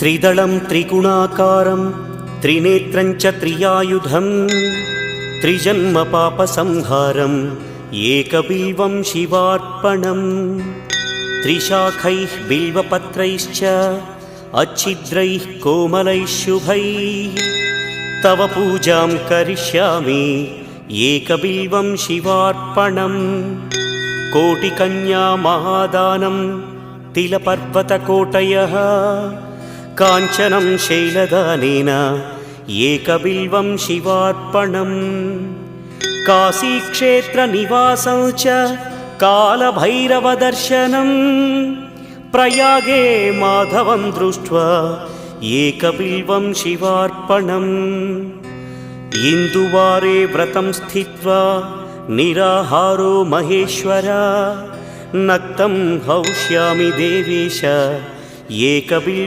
त्रिदलं त्रिगुणाकारं त्रिनेत्रं च त्रियायुधं त्रिजन्म पापसंहारम् एकबिल्वं शिवार्पणम् त्रिशाखैः बिल्वपत्रैश्च अच्छिद्रैः कोमलैः शुभैः तव पूजां करिष्यामि एकबिल्वं शिवार्पणम् कोटिकन्या महादानं तिलपर्वतकोटयः काञ्चनं शैलदानेन एकबिल्वं शिवार्पणम् काशीक्षेत्रनिवासं च कालभैरवदर्शनं प्रयागे माधवं दृष्ट्वा एकबिल्वं शिवार्पणम् इन्दुवारे व्रतं स्थित्वा निराहारो महेश्वर नक्तं हौष्यामि देवेश एकबिल्वं